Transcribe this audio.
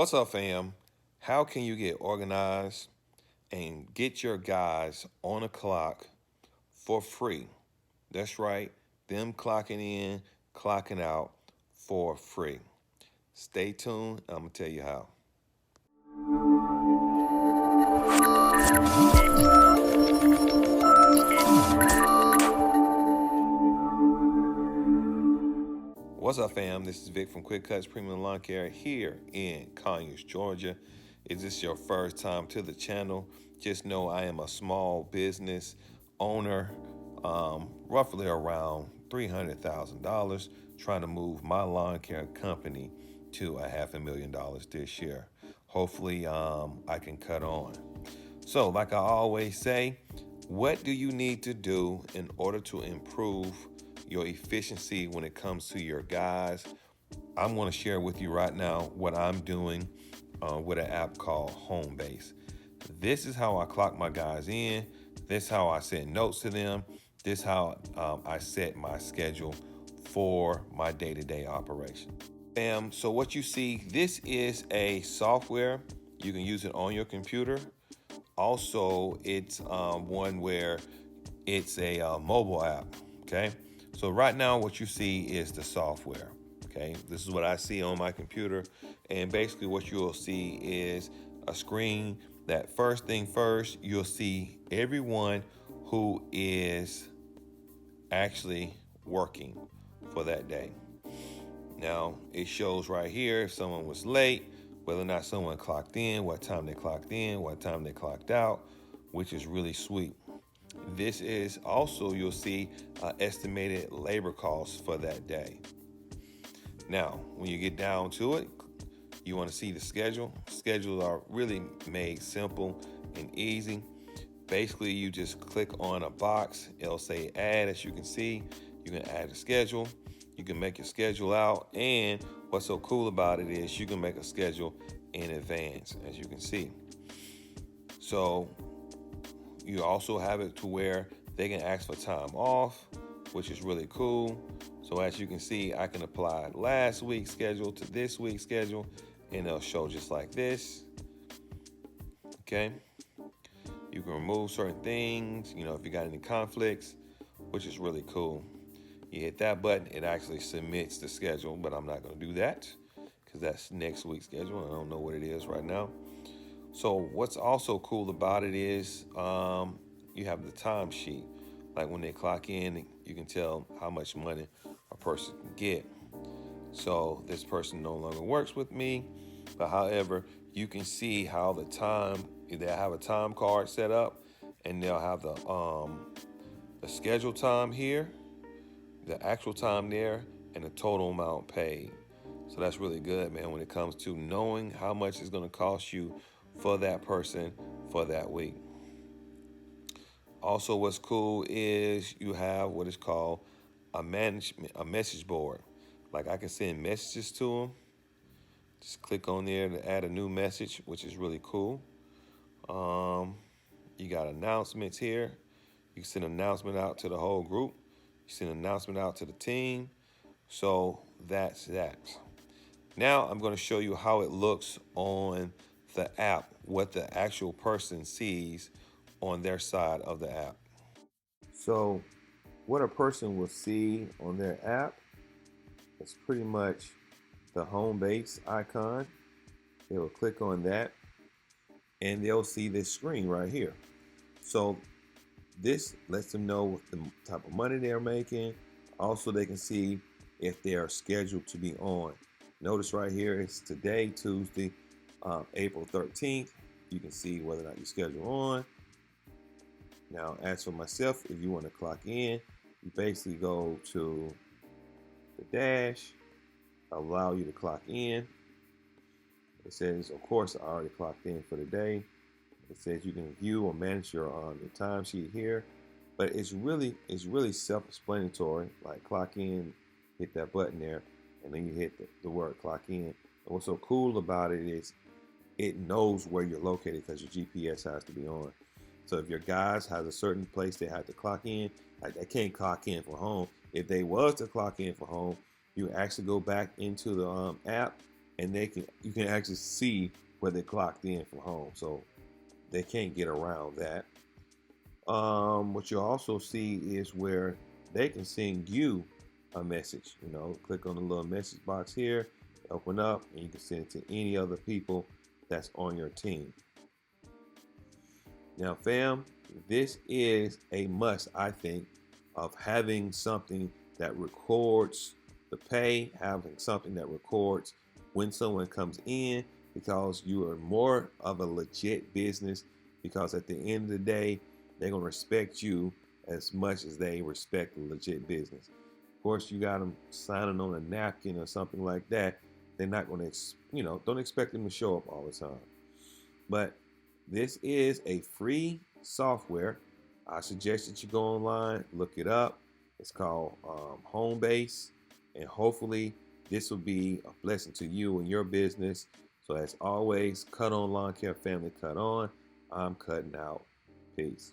What's up, fam? How can you get organized and get your guys on a clock for free? That's right, them clocking in, clocking out for free. Stay tuned, I'm gonna tell you how. What's up, fam? This is Vic from Cutz Premium Lawn Care here in Conyers, Georgia. Is this your first time to the channel? Just know I am a small business owner, roughly around $300,000, trying to move my lawn care company to $500,000 this year. Hopefully, I can cut on. So, like I always say, what do you need to do in order to improve your efficiency when it comes to your guys? I'm going to share with you right now what I'm doing with an app called HOMEBASE. This is how I clock my guys in. This is how I send notes to them. This is how I set my schedule for my day-to-day operation. So what you see, this is a software. You can use it on your computer. Also, it's one where it's a mobile app. Okay, so right now what you see is the software. Okay, this is what I see on my computer, and basically what you'll see is a screen that first thing first, you'll see everyone who is actually working for that day. Now it shows right here if someone was late, whether or not someone clocked in, what time they clocked in, what time they clocked out, which is really sweet. This is also, you'll see estimated labor costs for that day. Now, when you get down to it, you want to see the schedule. Schedules are really made simple and easy. Basically, you just click on a box. It'll say add. As you can see, you can add a schedule. You can make your schedule out. And what's so cool about it is you can make a schedule in advance, as you can see. So you also have it to where they can ask for time off, which is really cool. So as you can see, I can apply last week's schedule to this week's schedule, and it'll show just like this. Okay. You can remove certain things, if you got any conflicts, which is really cool. You hit that button, it actually submits the schedule, but I'm not going to do that because that's next week's schedule. I don't know what it is right now. So what's also cool about it is you have the time sheet. Like when they clock in, you can tell how much money a person can get. So this person no longer works with me, but however, you can see how the time, they have a time card set up, and they'll have the schedule time here, the actual time there, and the total amount paid. So that's really good, man, when it comes to knowing how much it's going to cost you for that person for that week. Also, what's cool is you have what is called a message board. Like I can send messages to them. Just click on there to add a new message, which is really cool. You got announcements here. You can send an announcement out to the whole group. You send an announcement out to the team. So that's that. Now I'm going to show you how it looks on the app, what the actual person sees on their side of the app. So what a person will see on their app is pretty much the home base icon. They will click on that and they'll see this screen right here. So this lets them know the type of money they're making. Also, they can see if they are scheduled to be on. Notice right here, it's today, Tuesday, April 13th. You can see whether or not you're scheduled on. Now, as for myself, if you want to clock in, you basically go to the dash, allow you to clock in. It says, of course, I already clocked in for the day. It says you can view or manage your timesheet here, but it's really self-explanatory. Like clock in, hit that button there, and then you hit the word clock in. And what's so cool about it is it knows where you're located because your GPS has to be on. So if your guys has a certain place they have to clock in, like they can't clock in for home. If they was to clock in for home, you actually go back into the app and you can actually see where they clocked in from home, so they can't get around that. What you'll also see is where they can send you a message. Click on the little message box here, open up, and you can send it to any other people that's on your team. Now, fam, this is a must, I think, of having something that records the pay, having something that records when someone comes in, because you are more of a legit business, because at the end of the day, they're going to respect you as much as they respect the legit business. Of course, you got them signing on a napkin or something like that. They're not going to, don't expect them to show up all the time. But this is a free software. I suggest that you go online, look it up. It's called HOMEBASE, and hopefully this will be a blessing to you and your business. So as always, cut on lawn care family, cut on. I'm cutting out. Peace.